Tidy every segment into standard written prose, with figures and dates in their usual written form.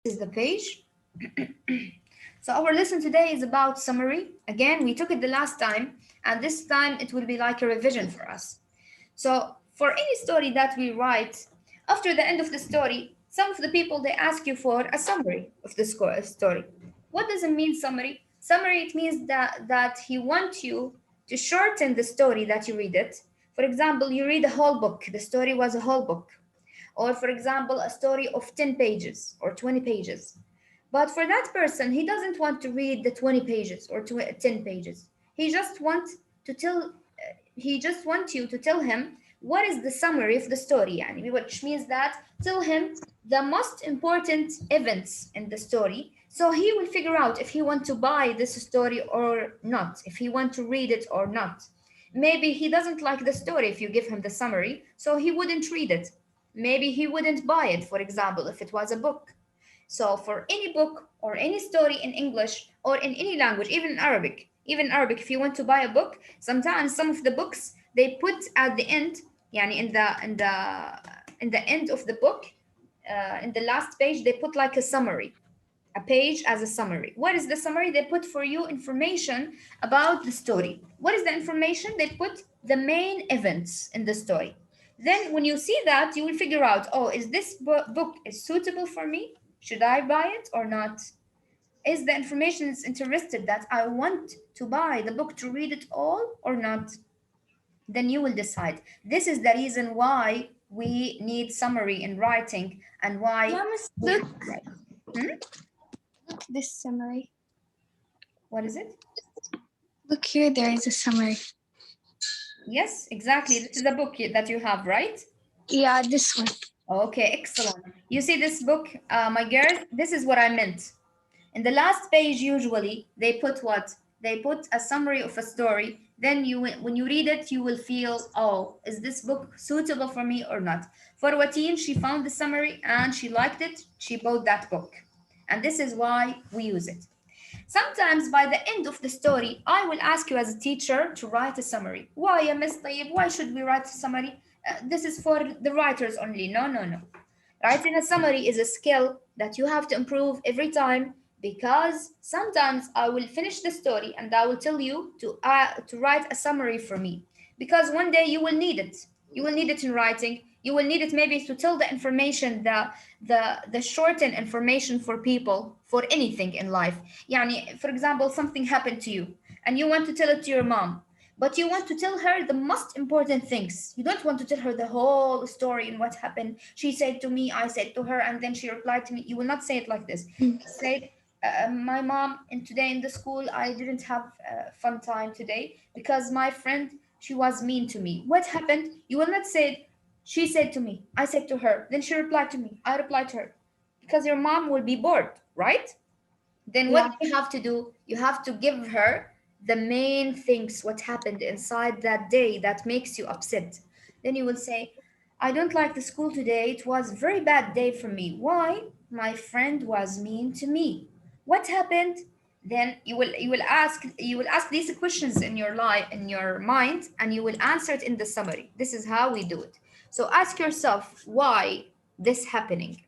This is the page. So our lesson today is about summary. Again, we took it the last time, and this time it will be like a revision for us. So for any story that we write, after the end of the story, some of the people they ask you for a summary of the story. What does it mean summary? Summary it means that he wants you to shorten the story that you read it. For example, you read a whole book. The story was a whole book, or for example a story of 10 pages or 20 pages, but for that person he doesn't want to read the 20 pages or 10 pages. He just wants to tell he just wants you to tell him what is the summary of the story, يعني, which means that tell him the most important events in the story, so he will figure out if he want to buy this story or not, if he want to read it or not. Maybe he doesn't like the story if you give him the summary, so he wouldn't read it. Maybe he wouldn't buy it, for example, if it was a book. So for any book or any story in English or in any language, even in Arabic, if you want to buy a book, sometimes some of the books they put at the end, yani in the end of the book, in the last page, they put like a summary, a page as a summary. What is the summary? They put for you information about the story. What is the information? They put the main events in the story. Then when you see that, you will figure out, oh, is this book is suitable for me? Should I buy it or not? Is the information is interested that I want to buy the book to read it all or not? Then you will decide. This is the reason why we need summary in writing and why Mama, we have look, to write. Hmm? look this summary. What is it? Look here, there is a summary. Yes, exactly. This is a book that you have, right? Yeah, this one. Okay, excellent. You see this book, my girls, this is what I meant. In the last page, usually, they put what? They put a summary of a story. Then when you read it, you will feel, oh, is this book suitable for me or not? For Watin, she found the summary and she liked it. She bought that book. And this is why we use it. Sometimes by the end of the story, I will ask you as a teacher to write a summary. Why, ya Miss Tayyib? Why should we write a summary? This is for the writers only. No, no, no. Writing a summary is a skill that you have to improve every time, because sometimes I will finish the story and I will tell you to write a summary for me, because one day you will need it. You will need it in writing. You will need it maybe to tell the information, the shortened information for people for anything in life. Yani, for example, something happened to you and you want to tell it to your mom, but you want to tell her the most important things. You don't want to tell her the whole story and what happened. She said to me, I said to her, and then she replied to me. You will not say it like this. You say, my mom, and today in the school, I didn't have a fun time today because my friend, she was mean to me. What happened? You will not say, she said to me, I said to her, then she replied to me, I replied to her. Because your mom will be bored, right? Then what Yeah. do you have to do? You have to give her the main things, what happened inside that day that makes you upset. Then you will say, I don't like the school today. It was a very bad day for me. Why? My friend was mean to me. What happened? Then you will ask these questions in your life, in your mind, and you will answer it in the summary. This is how we do it. So ask yourself why this happening.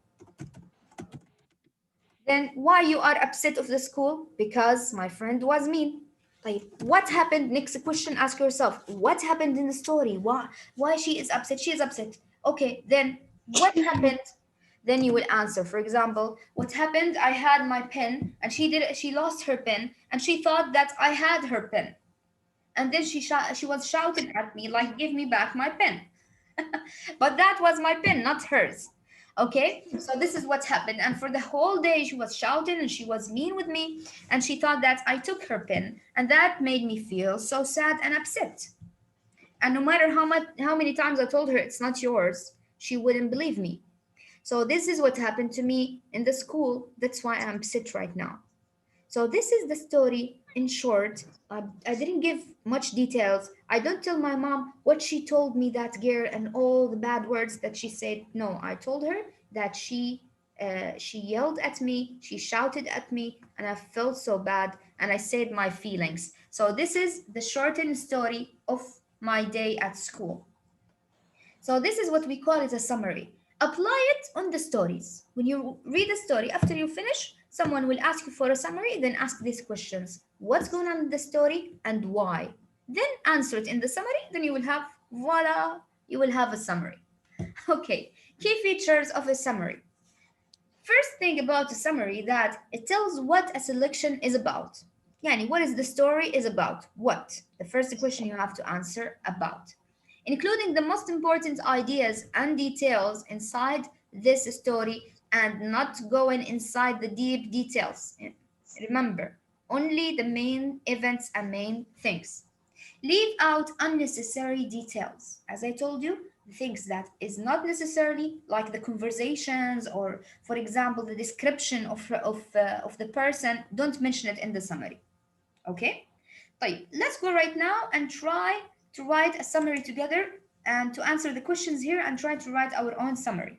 Then why you are upset of the school? Because my friend was mean. Like, what happened? Next question, ask yourself, what happened in the story? Why she is upset? She is upset. Okay, then what happened? Then you will answer. For example, what happened? I had my pen and she lost her pen and she thought that I had her pen. And then she was shouting at me like, give me back my pen. But that was my pen, not hers. Okay, so this is what happened. And for the whole day, she was shouting and she was mean with me. And she thought that I took her pen. And that made me feel so sad and upset. And no matter how many times I told her it's not yours, she wouldn't believe me. So this is what happened to me in the school. That's why I'm upset right now. So this is the story in short. I didn't give much details. I don't tell my mom what she told me that girl and all the bad words that she said. No, I told her that she yelled at me, she shouted at me, and I felt so bad. And I said my feelings. So this is the shortened story of my day at school. So this is what we call it a summary. Apply it on the stories. When you read a story, after you finish, someone will ask you for a summary, then ask these questions. What's going on in the story and why? Then answer it in the summary, then you will have, voila, you will have a summary. Okay, key features of a summary. First thing about a summary that it tells what a selection is about. Yani, what is the story is about? What? The first question you have to answer about. Including the most important ideas and details inside this story and not going inside the deep details. Remember, only the main events and main things. Leave out unnecessary details. As I told you, the things that is not necessarily like the conversations or, for example, the description of the person, don't mention it in the summary. Okay? طيب, let's go right now and try to write a summary together and to answer the questions here and try to write our own summary.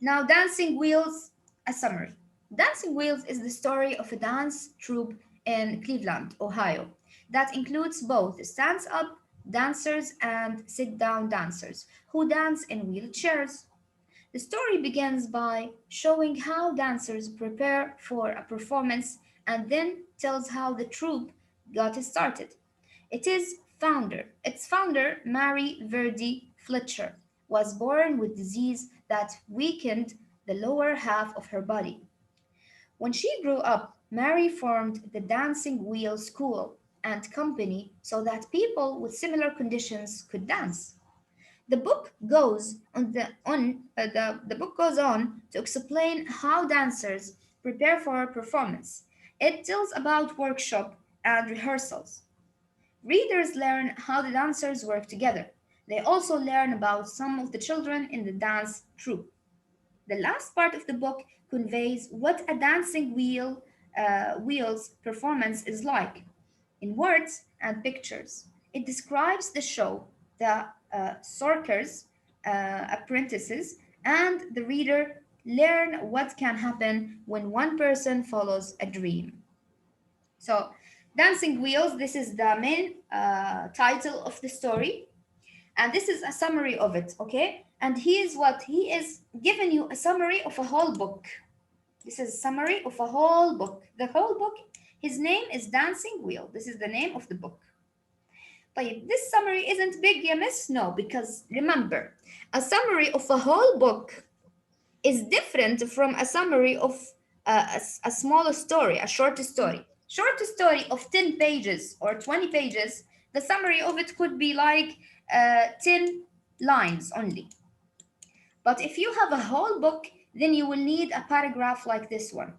Now, Dancing Wheels, a summary. Dancing Wheels is the story of a dance troupe in Cleveland, Ohio, that includes both stand-up dancers and sit-down dancers who dance in wheelchairs. The story begins by showing how dancers prepare for a performance and then tells how the troupe got started. Its founder, Mary Verdi Fletcher, was born with disease that weakened the lower half of her body. When she grew up, Mary formed the Dancing Wheel School and Company so that people with similar conditions could dance. The book goes the book goes on to explain how dancers prepare for a performance. It tells about workshop and rehearsals. Readers learn how the dancers work together. They also learn about some of the children in the dance troupe. The last part of the book conveys what a wheels performance is like in words and pictures. It describes the show, the circus apprentices, and the reader learn what can happen when one person follows a dream. So, Dancing Wheels, this is the main title of the story, and this is a summary of it, okay? And he is giving you a summary of a whole book. This is a summary of a whole book. The whole book, his name is Dancing Wheel. This is the name of the book. طيب, this summary isn't big, ya miss? No, because remember, a summary of a whole book is different from a summary of a small story, a short story. Short story of 10 pages or 20 pages, the summary of it could be like 10 lines only. But if you have a whole book, then you will need a paragraph like this one.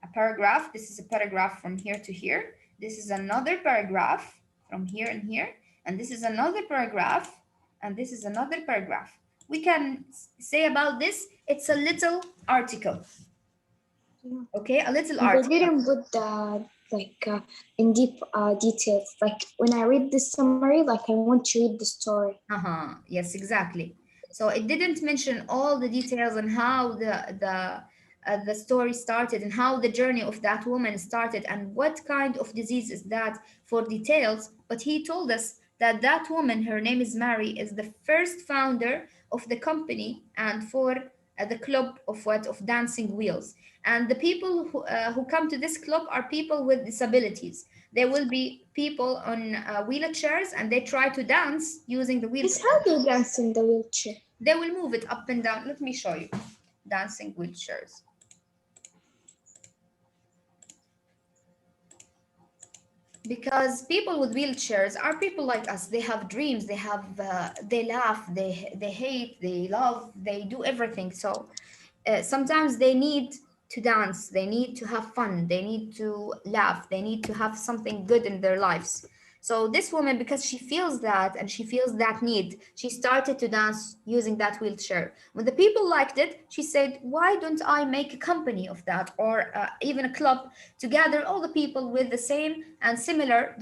A paragraph, this is a paragraph from here to here. This is another paragraph from here and here. And this is another paragraph. And this is another paragraph. We can say about this, it's a little article. Okay, a little article. They didn't put in deep details. Like when I read this summary, like I want to read the story. Yes, exactly. So it didn't mention all the details on how the story started and how the journey of that woman started and what kind of disease is that for details. But he told us that that woman, her name is Mary, is the first founder of the company and for the club of Dancing Wheels. And the people who come to this club are people with disabilities. There will be people on wheelchairs and they try to dance using the wheelchair. How do you dance in the wheelchair? They will move it up and down. Let me show you. Dancing wheelchairs. Because people with wheelchairs are people like us. They have dreams. They have. They laugh. They hate. They love. They do everything. So sometimes they need to dance. They need to have fun. They need to laugh. They need to have something good in their lives. So this woman, because she feels that and she feels that need, she started to dance using that wheelchair. When the people liked it, she said, why don't I make a company of that or even a club to gather all the people with the same and similar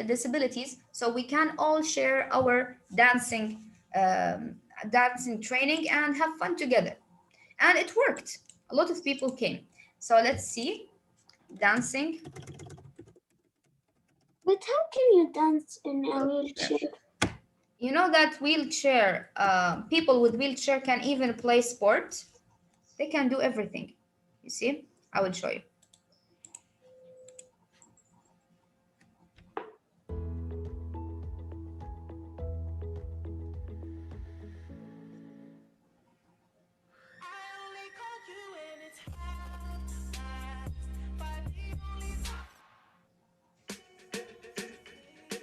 disabilities so we can all share our dancing training and have fun together. And it worked. A lot of people came. So let's see. Dancing. But how can you dance in a wheelchair? You know that wheelchair, people with wheelchair can even play sport. They can do everything. You see? I will show you.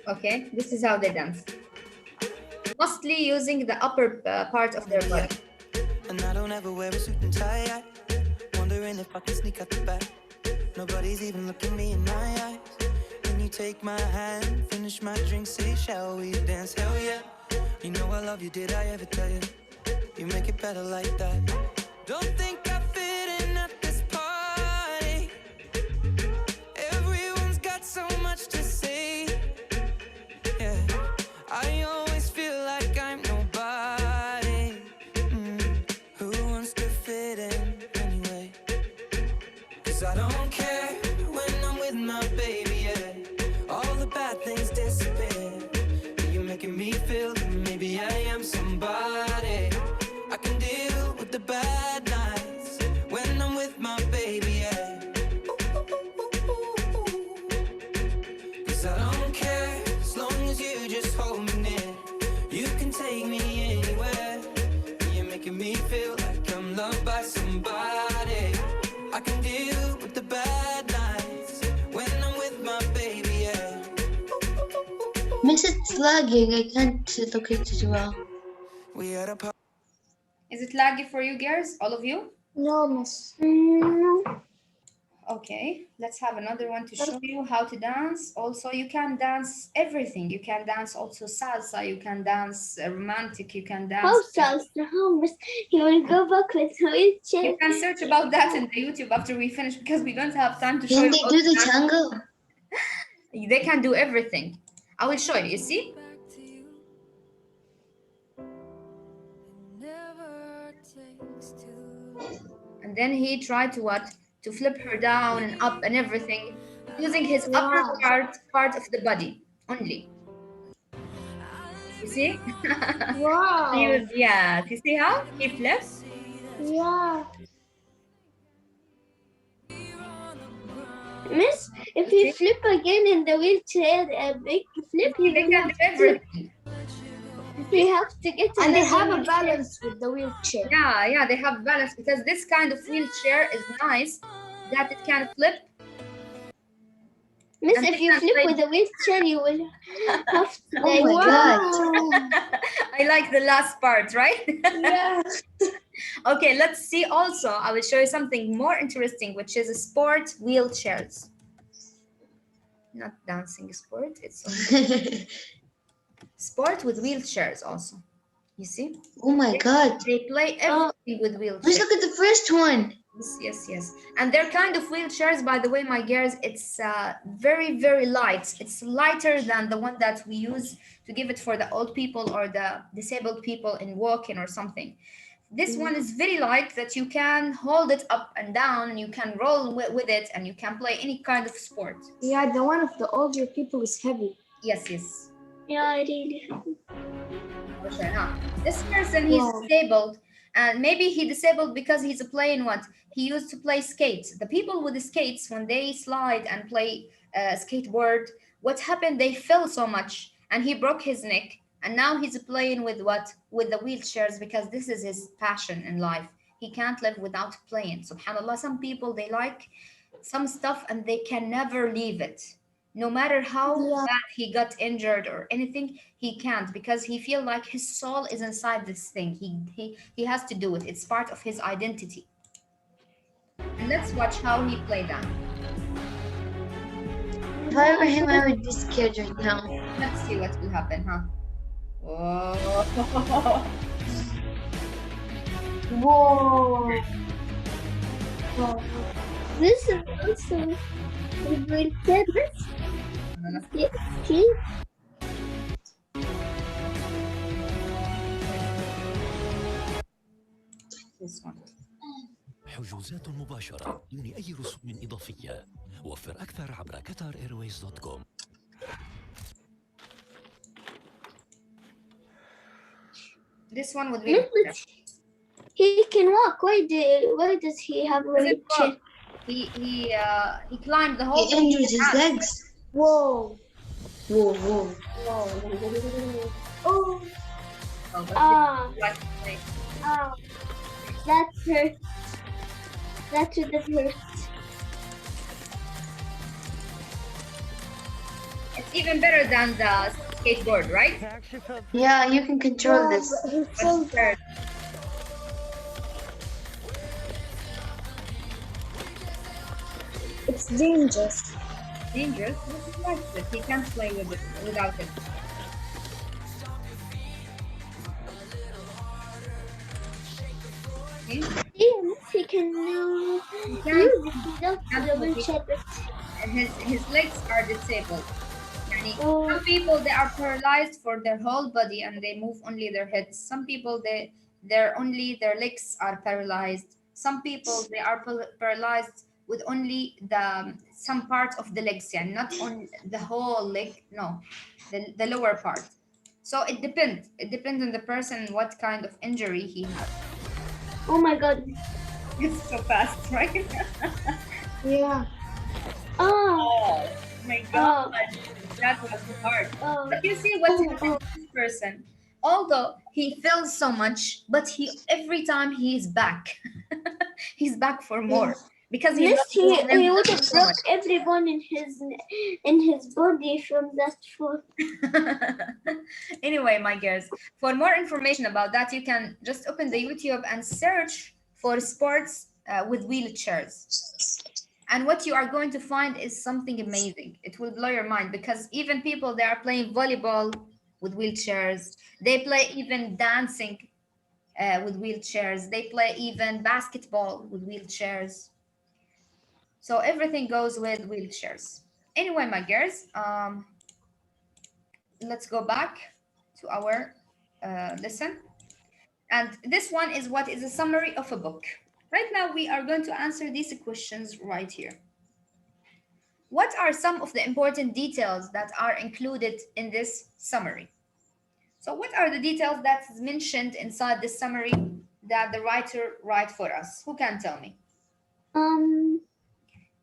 Okay, this is how they dance. Mostly using the upper part of their Yeah. body. And I don't ever wear a suit and tie. Wondering if I can sneak out the back. Nobody's even looking me in my eyes. When you take my hand, finish my drink, say, shall we dance? Hell yeah. You know I love you, did I ever tell you? You make it better like that. Don't think I fit in at this party. Everyone's got so much to say. Yeah, I always feel like I'm nobody. Who wants to fit in anyway? 'Cause I don't care when I'm with my baby, yeah. All the bad things disappear. You're making me feel that maybe I am somebody. I can deal with the bad nights when I'm with my baby, yeah. 'Cause I don't care as long as you just hold me near. You can take me anywhere. You're making me feel like I'm loved by somebody. I can deal with the bad nights when I'm with my baby, yeah. Miss, it's lagging. I can't locate it well. We had a party. Is it laggy for you, girls? All of you? No, miss. Okay, let's have another one to show you how to dance. Also, you can dance everything. You can dance also salsa. You can dance romantic. You can dance. How salsa? How miss? He will go back with wheelchair. You can search about that in the YouTube after we finish because we don't have time to show Can you. they all do the dance. tango? They can do everything. I will show you. You see? And then he tried to what? To flip her down and up and everything, using his upper part of the body only. You see? Wow. Yeah. You see how he flips? Yeah. Miss, if he flip again in the wheelchair, a big flip, he They will can do everything. he have to get And they another have a wheelchair. balance with the wheelchair. Yeah, they have balance because this kind of wheelchair is nice that it can flip. Miss, And if they you can flip play- with a wheelchair, you will have to Oh like, my God. I like the last part, right? Yeah. Okay, let's see also. I will show you something more interesting, which is sport wheelchairs. Not dancing sport, it's only sport with wheelchairs also. You see? Oh my God. They play everything with Let's wheelchairs. look at the first one. Yes. And they're kind of wheelchairs, by the way, my girls. It's very, very light. It's lighter than the one that we use to give it for the old people or the disabled people in walking or something. This one is very light that you can hold it up and down and you can roll with it and you can play any kind of sport. Yeah, the one of the older people is heavy. Yes. yeah, really. Okay, huh? This person, he's Wow. disabled, and maybe he disabled because he's playing what? He used to play skates. The people with the skates, when they slide and play skateboard, what happened? They fell so much, and he broke his neck. And now he's playing with what? With the wheelchairs because this is his passion in life. He can't live without playing. Subhanallah, some people they like some stuff and they can never leave it. No matter how bad he got injured or anything, he can't because he feel like his soul is inside this thing. He has to do it. It's part of his identity. And let's watch how he played that. If I were him, I would be scared right now. Let's see what will happen, huh? Whoa. Whoa. This is also with wheelchair. Yes, see? This one. حجوزات مباشرة دون أي رسوم إضافية. وفر أكثر عبر قطراirways.com. This one would be Miss, better. he can walk. Why does he have Doesn't wheelchair? walk. He climbed the whole He injured his house. legs. Whoa. Whoa, whoa. Whoa. Oh, Oh, but ah, he likes to play. that hurt. That should have hurt. It's even better than the skateboard, right? Yeah, you can control Yeah, this. but he But fell third, It's dangerous. dangerous. But he likes it. He can't play with it without it. Okay? Yes, he can use can't- it without can't the move it. wheelchair. But And his legs are disabled. Yani, Oh. some people they are paralyzed for their whole body and they move only their heads. Some people they're only their legs are paralyzed. Some people they are paralyzed with only some part of the legs, yeah, not on the whole leg. No, the lower part. So it depends. It depends on the person what kind of injury he has. oh my God. It's so fast, right? Yeah. Oh, Oh my God, that was hard. oh. But you see what Oh, happened to this person. Although he fails so much, but he every time he's back, he's back for more because he Miss, loves he movement would have so broke much. every bone in his body from that fall. Anyway, my girls, for more information about that, you can just open the YouTube and search for sports with wheelchairs. And what you are going to find is something amazing. It will blow your mind because even people they are playing volleyball with wheelchairs. They play even dancing with wheelchairs. They play even basketball with wheelchairs. So everything goes with wheelchairs. Anyway, my girls, let's go back to our lesson. And this one is what is a summary of a book. Right now, we are going to answer these questions right here. What are some of the important details that are included in this summary? So what are the details that's mentioned inside this summary that the writer write for us? Who can tell me?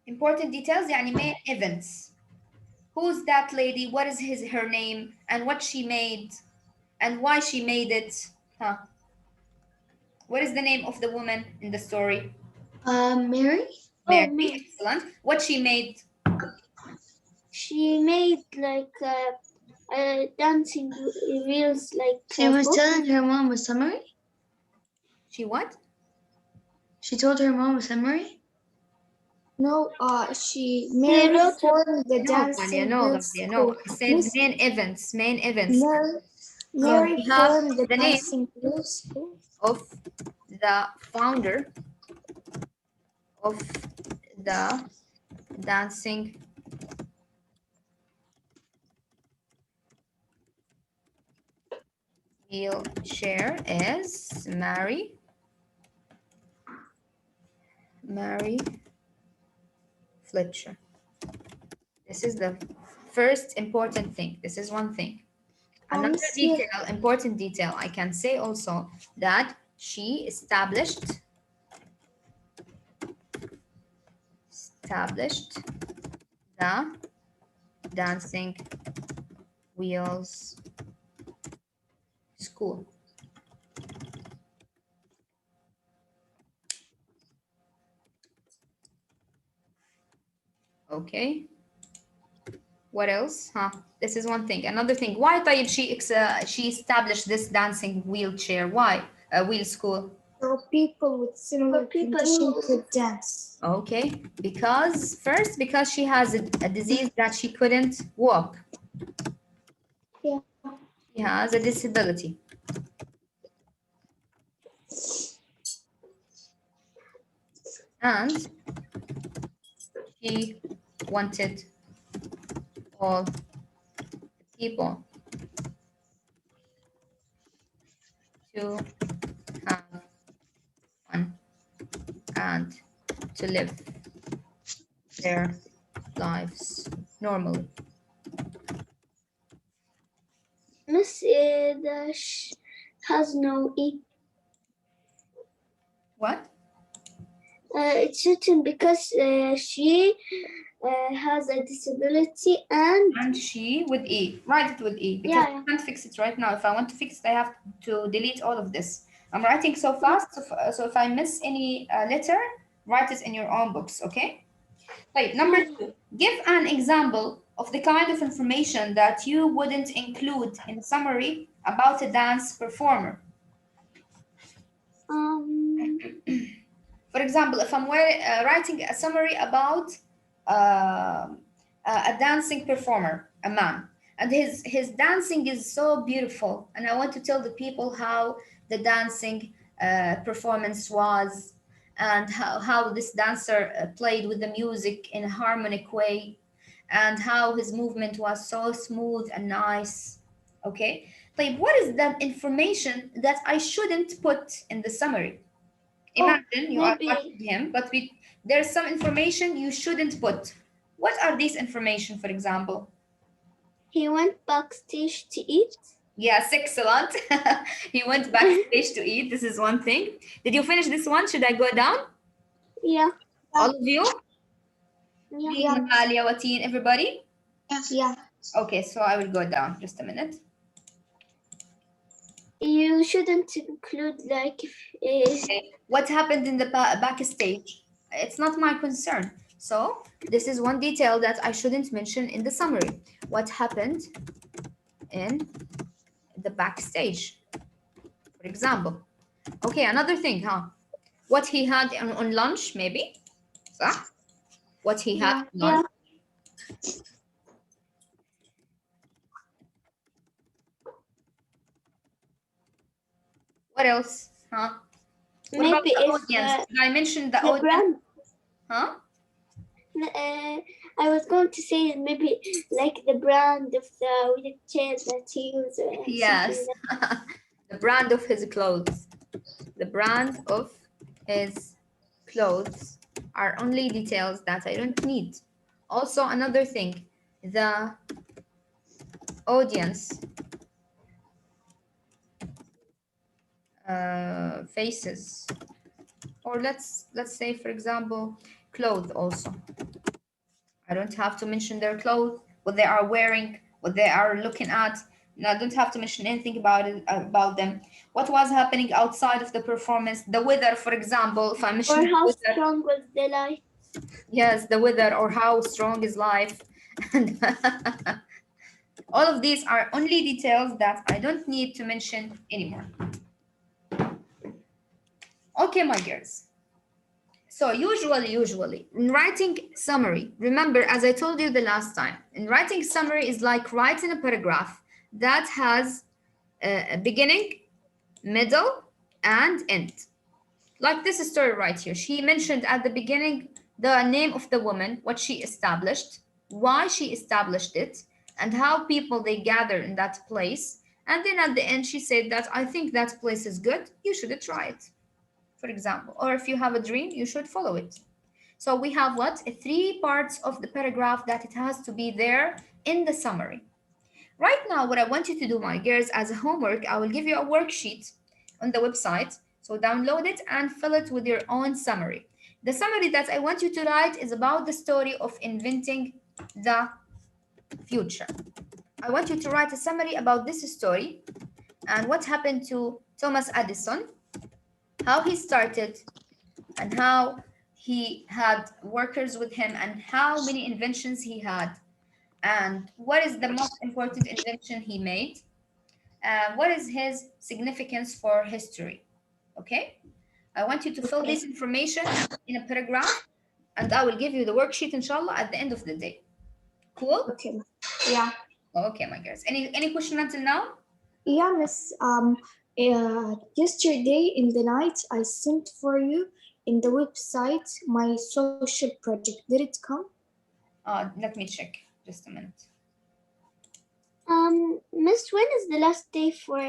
Important details, يعني main events. Who's that lady? What is her name? And what she made? And why she made it? Huh? What is the name of the woman in the story? Mary? Mary. Mary. Excellent. What she made? She made like dancing reels, like She was telling her mom a summary? She what? She told her mom a summary? No, Mary wrote formed the No, dancing no, wheel no. school. I said Miss main events. Main events. Mary we have formed the the name. dancing wheel school. Of the founder of the dancing wheelchair is Mary Fletcher. This is the first important thing. This is one thing. Another detail, important detail, I can say also that she established the dancing wheels school. Okay. What else? This is one thing. Another thing. Why طيب she established this dancing wheelchair? Why? Wheel school. So people with similar people condition who- could dance. Okay. Because she has a disease that she couldn't walk. Yeah. She has a disability. And she wanted all people to have fun and to live their lives normally. Miss, has no E. What? It's written because she has a disability and And she with E. Write it with E because Yeah. I can't fix it right now. If I want to fix it, I have to delete all of this. I'm writing so fast, so if I miss any letter, write it in your own books, okay? Wait, number 2. Give an example of the kind of information that you wouldn't include in a summary about a dance performer. For example, if I'm writing a summary about a dancing performer, a man, and his dancing is so beautiful, and I want to tell the people how the dancing performance was, and how this dancer played with the music in a harmonic way, and how his movement was so smooth and nice. Okay, like what is that information that I shouldn't put in the summary? Imagine you are maybe- watching him, but there's some information you shouldn't put. What are these information, for example? he went backstage to eat. Yes, excellent. He went backstage to eat. This is one thing. Did you finish this one? Should I go down? Yeah. All of you? Yeah. Alia, Wateen, everybody? Yes. Yeah. Okay, so I will go down. Just a minute. You shouldn't include like if Okay. What happened in the backstage? It's not my concern. So this is one detail that I shouldn't mention in the summary. What happened in the backstage, for example. Okay, another thing, huh? What he had on lunch, maybe? صح? What he had on lunch. What else? Huh? What about maybe the if audience? Did I mention the the audience? brand. Huh? I was going to say maybe like the brand of the wheelchair that he uses. Yes. The brand of his clothes. The brand of his clothes are only details that I don't need. Also, another thing, the audience faces, or let's say, for example, clothes also. I don't have to mention their clothes, what they are wearing, what they are looking at. And I don't have to mention anything about them. What was happening outside of the performance, the weather, for example. If I mention Or the how weather, strong was the light? yes, the weather, or how strong is life. And all of these are only details that I don't need to mention anymore. Okay, my girls. So usually, in writing summary, remember, as I told you the last time, in writing summary is like writing a paragraph that has a beginning, middle, and end. Like this story right here. She mentioned at the beginning the name of the woman, what she established, why she established it, and how people they gather in that place. And then at the end, she said that I think that place is good. You should try it, for example. Or if you have a dream, you should follow it. So we have what? 3 parts of the paragraph that it has to be there in the summary. Right now, what I want you to do, my girls, as a homework, I will give you a worksheet on the website. So download it and fill it with your own summary. The summary that I want you to write is about the story of inventing the future. I want you to write a summary about this story and what happened to Thomas Edison, how he started, and how he had workers with him, and how many inventions he had, and what is the most important invention he made, what is his significance for history. Okay, I want you to fill this information in a paragraph, and I will give you the worksheet inshallah at the end of the day. Cool? Okay. Yeah. Okay, my girls, any question until now? Yeah, Miss. Yesterday in the night, I sent for you in the website my social project. Did it come? Let me check, just a minute. Miss, when is the last day for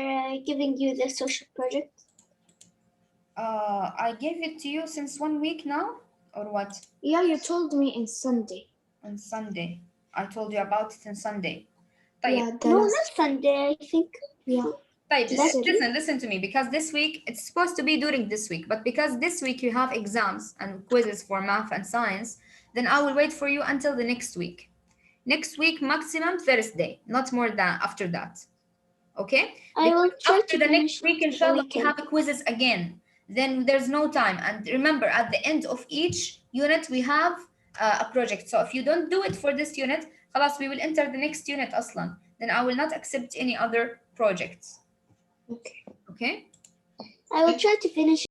giving you the social project? I gave it to you since 1 week now, or what? Yeah, you told me in Sunday. On Sunday. I told you about it on Sunday. Yeah, طيب. the No, last. not Sunday, I think. Yeah. طيب, Yes. listen to me, because this week it's supposed to be during this week, but because this week you have exams and quizzes for math and science, then I will wait for you until the next week. Next week, maximum Thursday, not more than after that. Okay? I will try After to the finish next week, the inshallah, we weekend. have quizzes again. Then there's no time. And remember, at the end of each unit, we have a project. So if you don't do it for this unit, خلاص, we will enter the next unit أصلا. Then I will not accept any other projects. Okay. Okay? I will try to finish